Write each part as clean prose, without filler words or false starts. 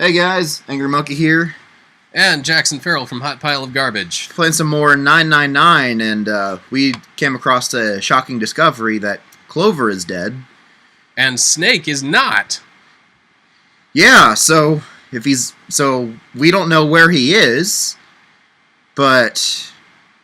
Hey guys, Angry Monkey here. And Jackson Farrell from Hot Pile of Garbage. Playing some more 999, and we came across a shocking discovery that Clover is dead. And Snake is not. Yeah, so we don't know where he is, but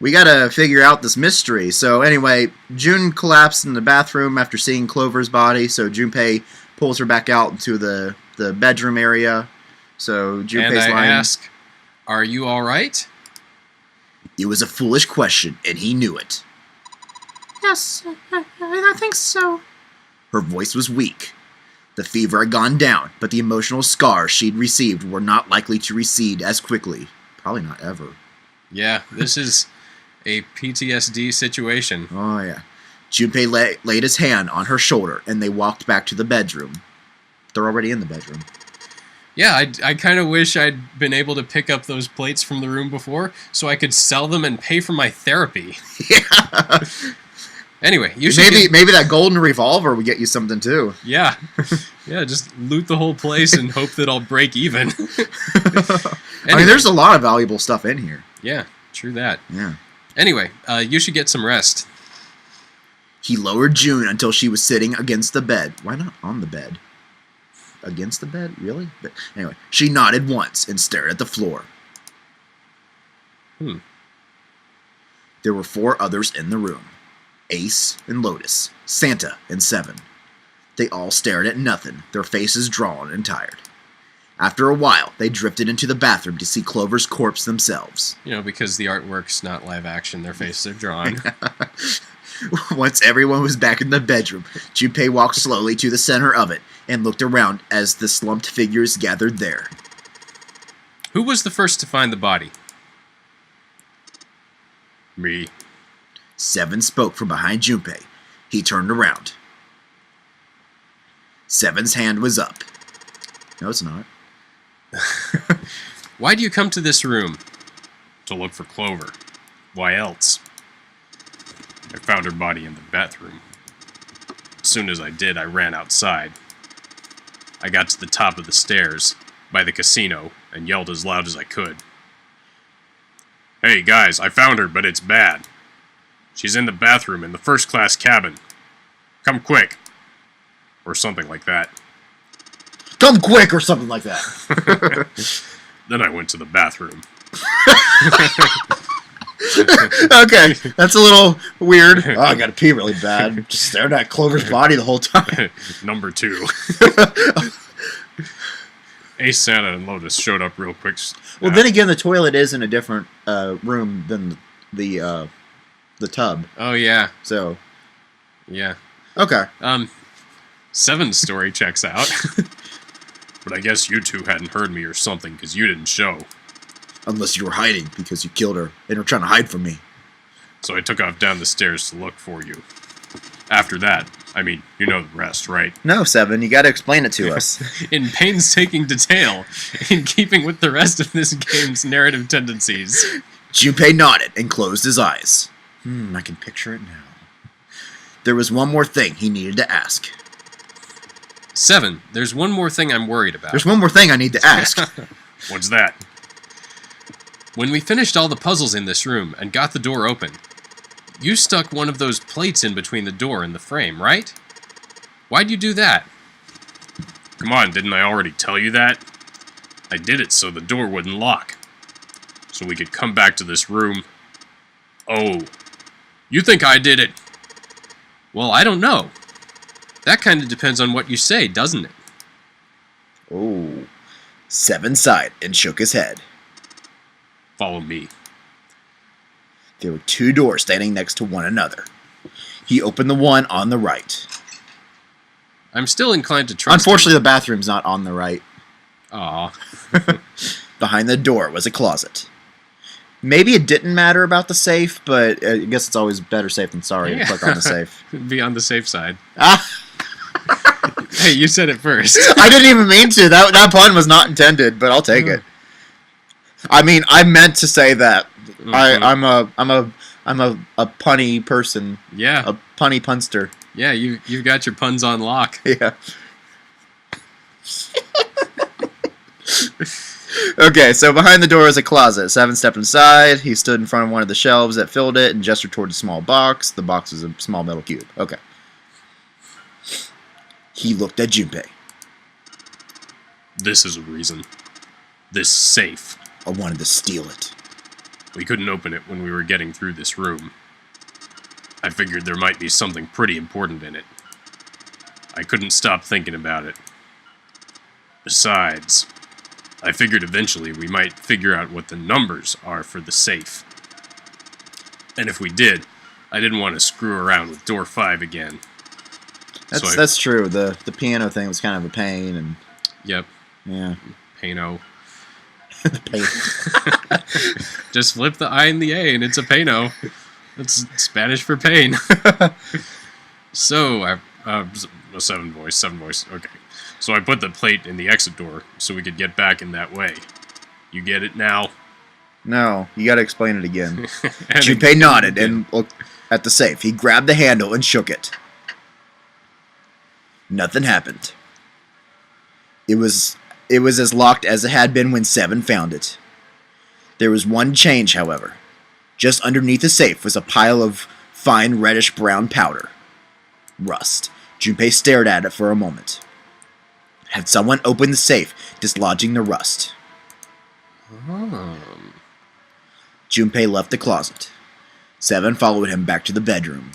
we gotta figure out this mystery. So anyway, June collapsed in the bathroom after seeing Clover's body, so Junpei pulls her back out into the bedroom area. So Junpei's and I lying. ask, are you alright? It was a foolish question, and he knew it. Yes, I think so. Her voice was weak. The fever had gone down, but the emotional scars she'd received were not likely to recede as quickly. Probably not ever. Yeah, this is a PTSD situation. Oh, yeah. Junpei laid his hand on her shoulder, and they walked back to the bedroom. They're already in the bedroom. Yeah, I kind of wish I'd been able to pick up those plates from the room before so I could sell them and pay for my therapy. Yeah. Anyway, you should maybe that golden revolver would get you something too. Yeah. Yeah, just loot the whole place and hope that I'll break even. Anyway. I mean, there's a lot of valuable stuff in here. Yeah, true that. Yeah. Anyway, you should get some rest. He lowered June until she was sitting against the bed. Why not on the bed? Against the bed? Really? But anyway, she nodded once and stared at the floor. There were 4 others in the room. Ace and Lotus, Santa and Seven. They all stared at nothing, their faces drawn and tired. After a while, they drifted into the bathroom to see Clover's corpse themselves. You know, because the artwork's not live action, their faces are drawn. Once everyone was back in the bedroom, Junpei walked slowly to the center of it and looked around as the slumped figures gathered there. Who was the first to find the body? Me. Seven spoke from behind Junpei. He turned around. Seven's hand was up. No, it's not. Why do you come to this room? To look for Clover. Why else? I found her body in the bathroom. As soon as I did, I ran outside. I got to the top of the stairs, by the casino, and yelled as loud as I could. Hey guys, I found her, but it's bad. She's in the bathroom in the first-class cabin. Come quick. Or something like that. Come quick, or something like that. Then I went to the bathroom. Okay, that's a little weird. Oh, I gotta pee really bad. Just stared at Clover's body the whole time. Number 2. Ace, Santa, and Lotus showed up real quick. Well, then again, the toilet is in a different room than the tub. Oh, yeah. So. Yeah. Okay. Seven's story checks out. But I guess you two hadn't heard me or something, because you didn't show. Unless you were hiding, because you killed her, and were trying to hide from me. So I took off down the stairs to look for you. After that, I mean, you know the rest, right? No, Seven, you gotta explain it to us. In painstaking detail, in keeping with the rest of this game's narrative tendencies. Junpei nodded and closed his eyes. I can picture it now. There was one more thing he needed to ask. 7, there's one more thing I'm worried about. There's one more thing I need to ask. What's that? When we finished all the puzzles in this room and got the door open, you stuck one of those plates in between the door and the frame, right? Why'd you do that? Come on, didn't I already tell you that? I did it so the door wouldn't lock. So we could come back to this room. Oh, you think I did it? Well, I don't know. That kind of depends on what you say, doesn't it? Oh. Seven sighed and shook his head. Follow me. There were 2 doors standing next to one another. He opened the one on the right. I'm still inclined to trust Unfortunately, the bathroom's not on the right. Aw. Behind the door was a closet. Maybe it didn't matter about the safe, but I guess it's always better safe than sorry to click on the safe. Be on the safe side. Ah! Hey, you said it first. I didn't even mean to. That pun was not intended, but I'll take it. I mean, I meant to say that. Mm-hmm. I'm a punny person. Yeah. A punny punster. Yeah, you've got your puns on lock. Yeah. Okay, so behind the door is a closet. Seven stepped inside. He stood in front of one of the shelves that filled it and gestured toward a small box. The box was a small metal cube. Okay. He looked at Junpei. This is a reason. This safe. I wanted to steal it. We couldn't open it when we were getting through this room. I figured there might be something pretty important in it. I couldn't stop thinking about it. Besides, I figured eventually we might figure out what the numbers are for the safe. And if we did, I didn't want to screw around with door 5 again. That's true. The piano thing was kind of a pain, and Yep. yeah. Pano. Pain. Just flip the I and the A and it's a pano. That's Spanish for pain. So, seven voice. Okay. So I put the plate in the exit door so we could get back in that way. You get it now? No, you gotta explain it again. Junpei nodded and looked at the safe. He grabbed the handle and shook it. Nothing happened. It was as locked as it had been when Seven found it. There was one change, however. Just underneath the safe was a pile of fine reddish-brown powder. Rust. Junpei stared at it for a moment. Had someone opened the safe, dislodging the rust? Junpei left the closet. Seven followed him back to the bedroom.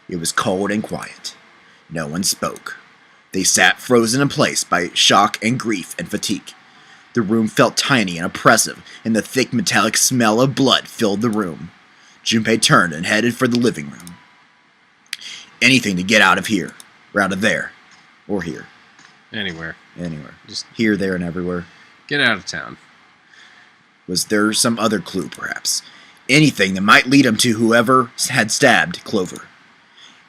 It was cold and quiet. No one spoke. They sat frozen in place by shock and grief and fatigue. The room felt tiny and oppressive, and the thick metallic smell of blood filled the room. Junpei turned and headed for the living room. Anything to get out of here, or out of there, or here. Anywhere. Anywhere. Just here, there, and everywhere. get out of town. Was there some other clue, perhaps? Anything that might lead him to whoever had stabbed Clover.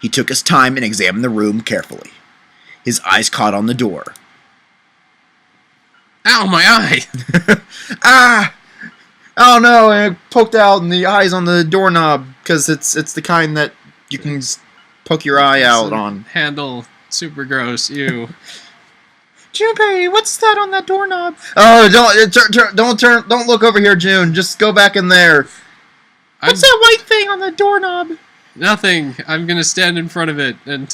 He took his time and examined the room carefully. His eyes caught on the door. Ow, my eye! Ah! Oh no, and it poked out and the eye's on the doorknob, because it's the kind that you can just poke your eye out on. Handle, super gross, ew. Junpei, what's that on that doorknob? Oh, don't look over here, June. Just go back in there. What's that white thing on the doorknob? Nothing. I'm gonna stand in front of it, and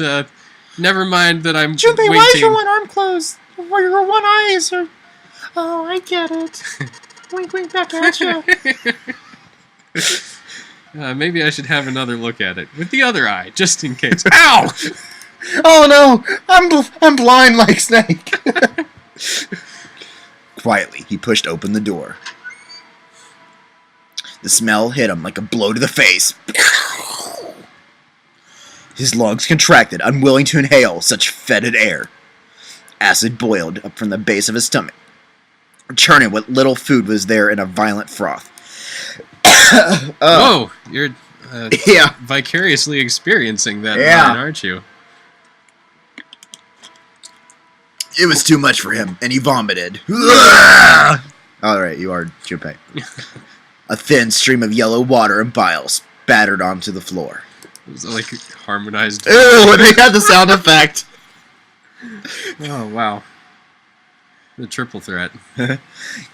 never mind that I'm Junpei, waiting. why is your one arm closed? Or your one eye is... Oh, I get it. Wink, wink, back at you. Maybe I should have another look at it with the other eye, just in case. Ow! Oh no, I'm blind like Snake. Quietly, he pushed open the door. The smell hit him like a blow to the face. His lungs contracted, unwilling to inhale such fetid air. Acid boiled up from the base of his stomach, churning what little food was there in a violent froth. Whoa, you're yeah, vicariously experiencing that, yeah. Aren't you? It was too much for him, and he vomited. Alright, you are Junpei. A thin stream of yellow water and bile spattered onto the floor. Was it like harmonized? Ew, they had the sound effect. Oh, wow. The triple threat.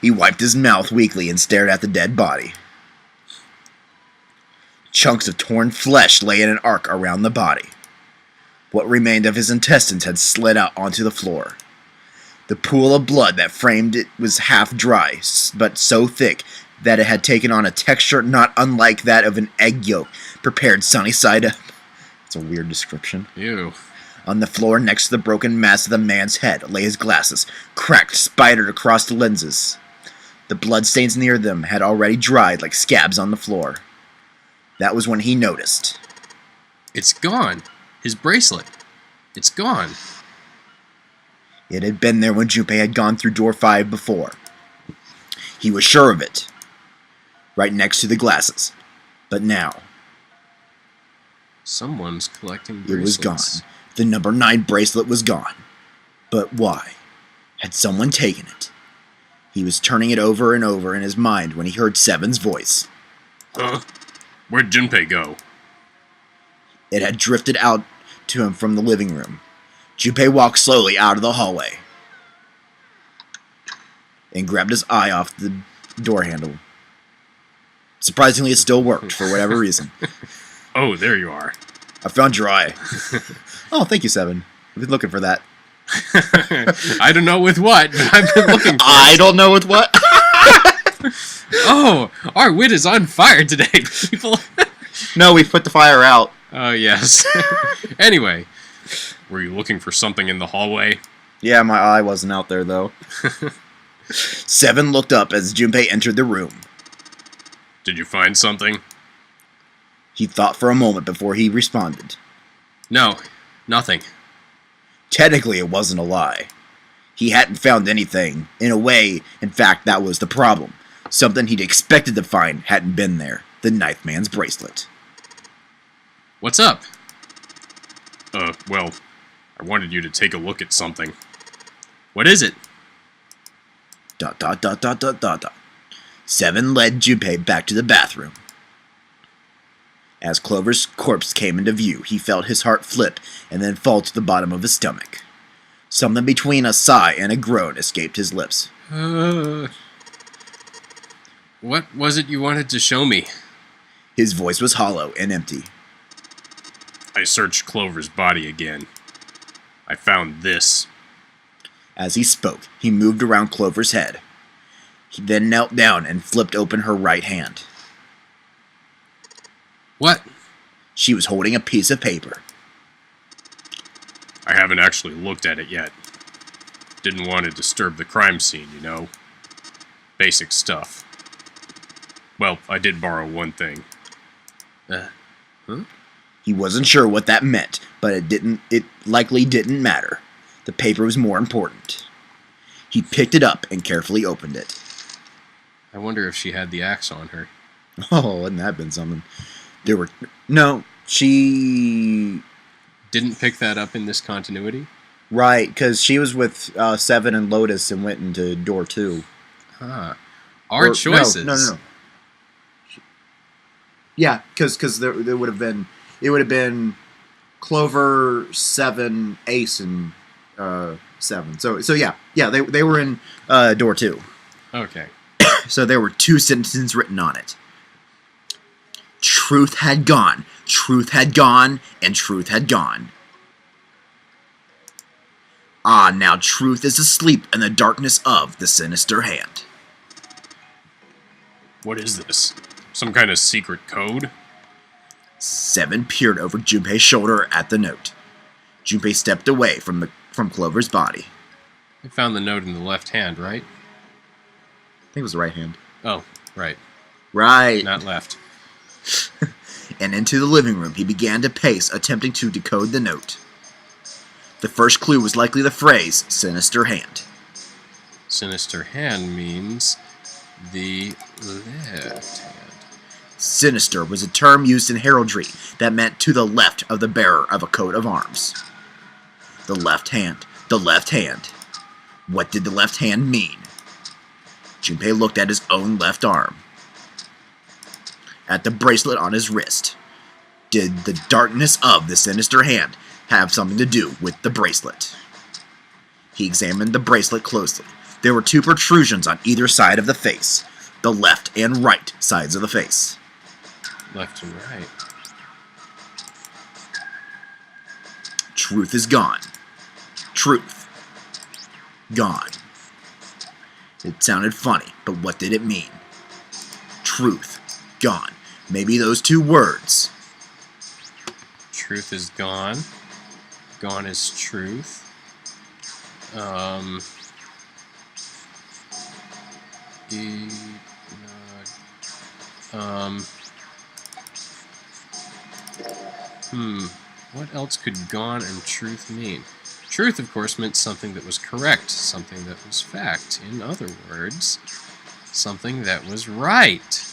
He wiped his mouth weakly and stared at the dead body. Chunks of torn flesh lay in an arc around the body. What remained of his intestines had slid out onto the floor. The pool of blood that framed it was half dry, but so thick that it had taken on a texture not unlike that of an egg yolk prepared sunny side up. It's a weird description. Ew. On the floor next to the broken mass of the man's head lay his glasses, cracked, spidered across the lenses. The bloodstains near them had already dried like scabs on the floor. That was when he noticed. It's gone. His bracelet. It's gone. It had been there when Junpei had gone through door 5 before. He was sure of it. Right next to the glasses. But now... Someone's collecting it bracelets. was gone. The number 9 bracelet was gone. But why? Had someone taken it? He was turning it over and over in his mind when he heard Seven's voice. Huh? Where'd Junpei go? It had drifted out to him from the living room. Junpei walked slowly out of the hallway. and grabbed his eye off the door handle. Surprisingly, it still worked, for whatever reason. Oh, there you are. I found your eye. Oh, thank you, Seven. I've been looking for that. I don't know with what, but I've been looking for I don't know with what. Oh, our wit is on fire today, people. No, we put the fire out. Oh, yes. Anyway, were you looking for something in the hallway? Yeah, my eye wasn't out there, though. Seven looked up as Junpei entered the room. Did you find something? He thought for a moment before he responded. No, nothing. Technically, it wasn't a lie. He hadn't found anything. In a way, in fact, that was the problem. Something he'd expected to find hadn't been there. The Knife Man's bracelet. What's up? Well, I wanted you to take a look at something. What is it? ... Seven led Junpei back to the bathroom. As Clover's corpse came into view, he felt his heart flip and then fall to the bottom of his stomach. Something between a sigh and a groan escaped his lips. What was it you wanted to show me? His voice was hollow and empty. I searched Clover's body again. I found this. As he spoke, he moved around Clover's head. He then knelt down and flipped open her right hand. What? She was holding a piece of paper. I haven't actually looked at it yet. Didn't want to disturb the crime scene, you know. Basic stuff. Well, I did borrow one thing. He wasn't sure what that meant, but it likely didn't matter. The paper was more important. He picked it up and carefully opened it. I wonder if she had the axe on her. Oh, wouldn't that have been something? No, she... Didn't pick that up in this continuity? Right, because she was with Seven and Lotus and went into door 2. Our choices. No. Yeah, because there would have been... It would have been Clover, Seven, Ace, and Seven. So yeah, they were in door 2. Okay. So there were 2 sentences written on it. Truth had gone, and truth had gone. Ah, now truth is asleep in the darkness of the Sinister Hand. What is this? Some kind of secret code? Seven peered over Junpei's shoulder at the note. Junpei stepped away from Clover's body. I found the note in the left hand, right? I think it was the right hand. Oh, right. Right. Not left. And into the living room he began to pace, attempting to decode the note. The first clue was likely the phrase, Sinister Hand. Sinister hand means the left hand. Sinister was a term used in heraldry that meant to the left of the bearer of a coat of arms. The left hand. The left hand. What did the left hand mean? Junpei looked at his own left arm. At the bracelet on his wrist. Did the darkness of the Sinister Hand have something to do with the bracelet? He examined the bracelet closely. There were 2 protrusions on either side of the face. The left and right sides of the face. Left and right. Truth is gone. Truth. Gone. It sounded funny, but what did it mean? Truth. Gone. Maybe those 2 words. Truth is gone. Gone is truth. What else could gone and truth mean? Truth, of course, meant something that was correct, something that was fact. In other words, something that was right.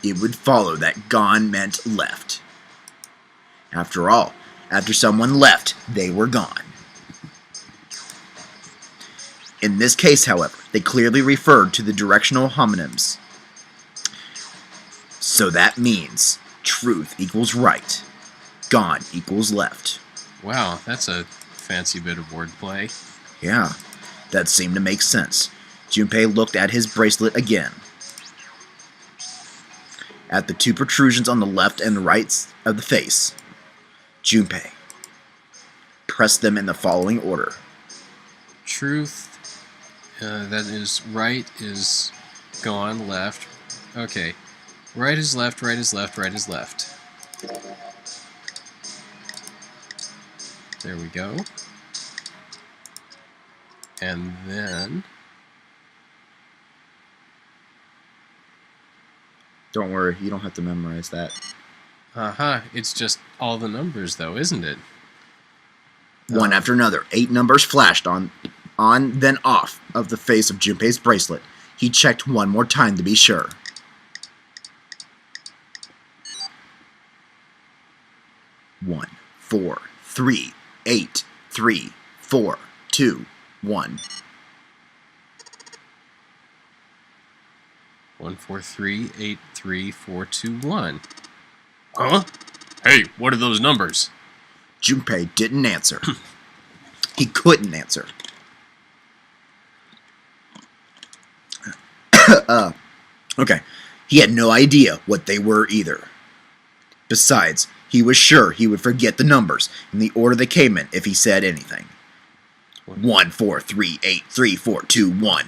It would follow that gone meant left. After all, after someone left, they were gone. In this case, however, they clearly referred to the directional homonyms. So that means truth equals right, gone equals left. Wow, that's a fancy bit of wordplay. Yeah. That seemed to make sense. Junpei looked at his bracelet again. At the two protrusions on the left and right of the face. Junpei pressed them in the following order. Truth. That is right is gone, left. Okay. Right is left, right is left, right is left. There we go. And then... Don't worry, you don't have to memorize that. It's just all the numbers, though, isn't it? One after another, 8 numbers flashed on, then off of the face of Junpei's bracelet. He checked one more time to be sure. 1, 4, 3, 8, 3, 4, 2, 1. 1, 4, 3, 8, 3, 4, 2, 1. Huh? Hey, what are those numbers? Junpei didn't answer. He couldn't answer. Okay. He had no idea what they were either. Besides, he was sure he would forget the numbers in the order they came in if he said anything. 1, 4, 3, 8, 3, 4, 2, 1.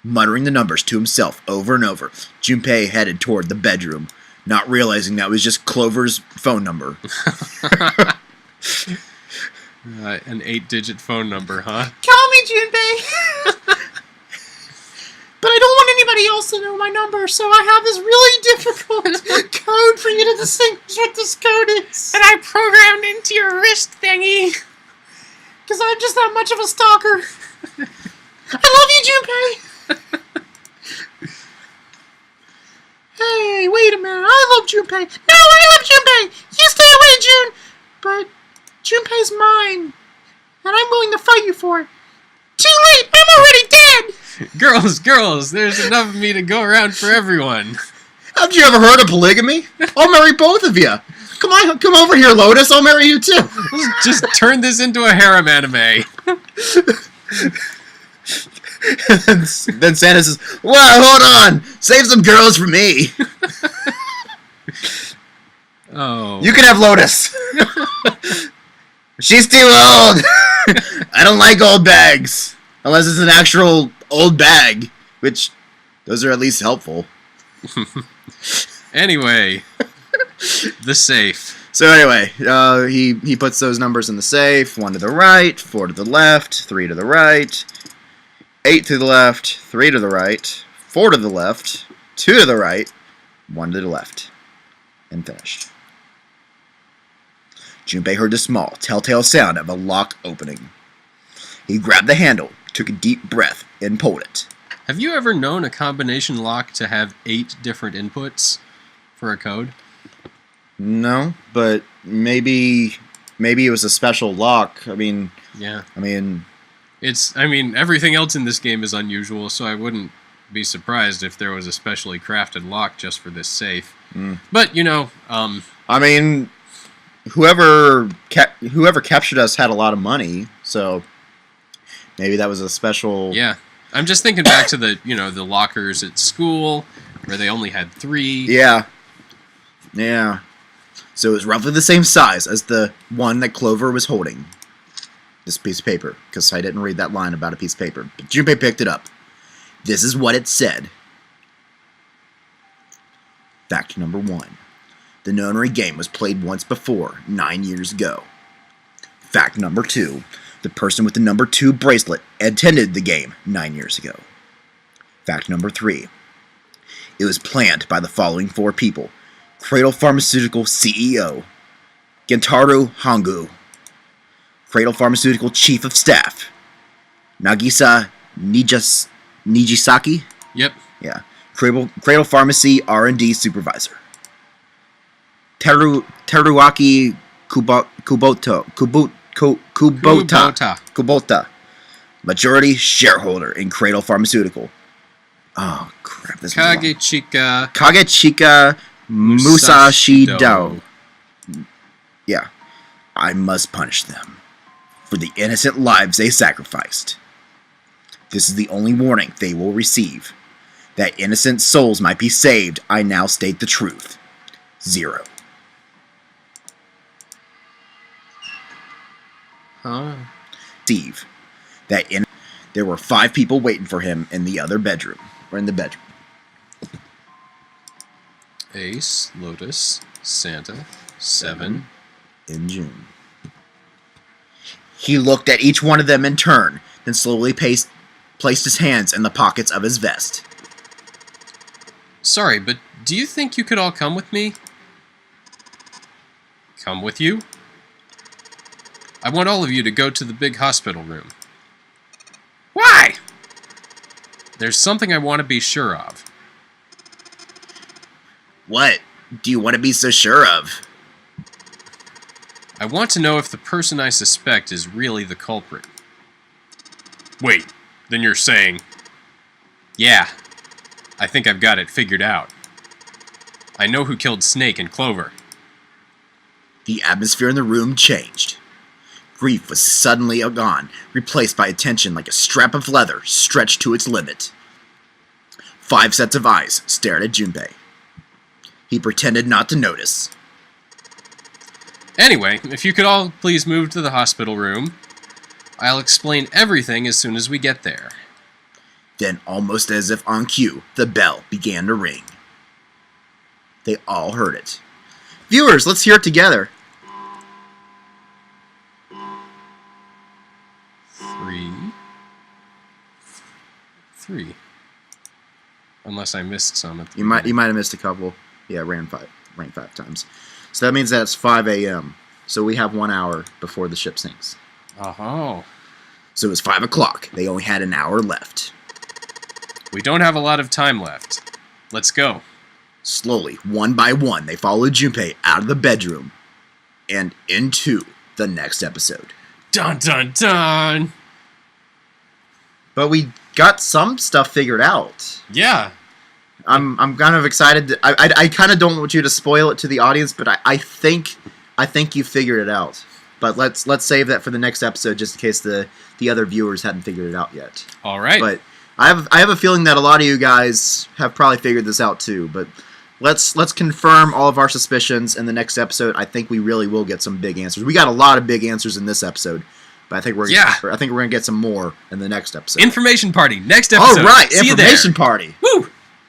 Muttering the numbers to himself over and over, Junpei headed toward the bedroom, not realizing that was just Clover's phone number. An 8-digit phone number, huh? Call me, Junpei! But I don't want anybody else to know my number, so I have this really difficult code for you to distinguish what this code is. And I programmed into your wrist thingy. Because I'm just that much of a stalker. I love you, Junpei! Hey, wait a minute. I love Junpei. No, I love Junpei! You stay away, Jun! But Junpei's mine. And I'm willing to fight you for it. Too late! I'm already dead! Girls, there's enough of me to go around for everyone. Haven't you ever heard of polygamy? I'll marry both of you. Come over here, Lotus. I'll marry you too. Let's just turn this into a harem anime. Then Santa says, "Well, hold on. Save some girls for me." Oh. You can have Lotus. She's too old. I don't like old bags. Unless it's an actual old bag. Which, those are at least helpful. Anyway. The safe. So anyway, he puts those numbers in the safe. 1 to the right, 4 to the left, 3 to the right, 8 to the left, 3 to the right, 4 to the left, 2 to the right, 1 to the left. And finished. Junpei heard the small, telltale sound of a lock opening. He grabbed the handle, took a deep breath, and pulled it. Have you ever known a combination lock to have 8 different inputs for a code? No, but maybe it was a special lock. Yeah. It's everything else in this game is unusual, so I wouldn't be surprised if there was a specially crafted lock just for this safe. But, whoever captured us had a lot of money, so maybe that was a special... Yeah. I'm just thinking back to the lockers at school, where they only had 3. Yeah. So it was roughly the same size as the one that Clover was holding. This piece of paper, because I didn't read that line about a piece of paper. But Junpei picked it up. This is what it said. Fact number 1. The Hand-Angry game was played once before, 9 years ago. Fact number 2. The person with the number 2 bracelet attended the game 9 years ago. Fact number 3. It was planned by the following 4 people. Cradle Pharmaceutical CEO, Gentaro Hongu. Cradle Pharmaceutical Chief of Staff, Nagisa Nijisaki. Yep. Yeah. Cradle Pharmacy R&D Supervisor, Teruaki Kubota. Majority shareholder in Cradle Pharmaceutical. Oh, crap. This Kagechika Musashido. Yeah. I must punish them for the innocent lives they sacrificed. This is the only warning they will receive. That innocent souls might be saved, I now state the truth. 0. Huh? Steve. There were 5 people waiting for him in the other bedroom. Or in the bedroom. Ace, Lotus, Santa, 7. In June. He looked at each one of them in turn, then slowly placed his hands in the pockets of his vest. Sorry, but do you think you could all come with me? Come with you? I want all of you to go to the big hospital room. Why? There's something I want to be sure of. What do you want to be so sure of? I want to know if the person I suspect is really the culprit. Wait, then you're saying... Yeah, I think I've got it figured out. I know who killed Snake and Clover. The atmosphere in the room changed. Grief was suddenly gone, replaced by attention like a strap of leather stretched to its limit. 5 sets of eyes stared at Junpei. He pretended not to notice. Anyway, if you could all please move to the hospital room, I'll explain everything as soon as we get there. Then, almost as if on cue, the bell began to ring. They all heard it. Viewers, let's hear it together. 3. Unless I missed some at the You might have missed a couple. Yeah, rang 5 times. So that means that it's 5 a.m. So we have 1 hour before the ship sinks. Oh. So it was 5 o'clock. They only had an hour left. We don't have a lot of time left. Let's go. Slowly, one by one, they followed Junpei out of the bedroom and into the next episode. Dun dun dun! But we got some stuff figured out. Yeah. I'm kind of excited. I kind of don't want you to spoil it to the audience, but I think you figured it out. But let's save that for the next episode, just in case the other viewers hadn't figured it out yet. All right. But I have a feeling that a lot of you guys have probably figured this out too. But let's confirm all of our suspicions in the next episode. I think we really will get some big answers. We got a lot of big answers in this episode. But I think we're gonna get some more in the next episode. Information party, next episode. All right, See information party. Woo!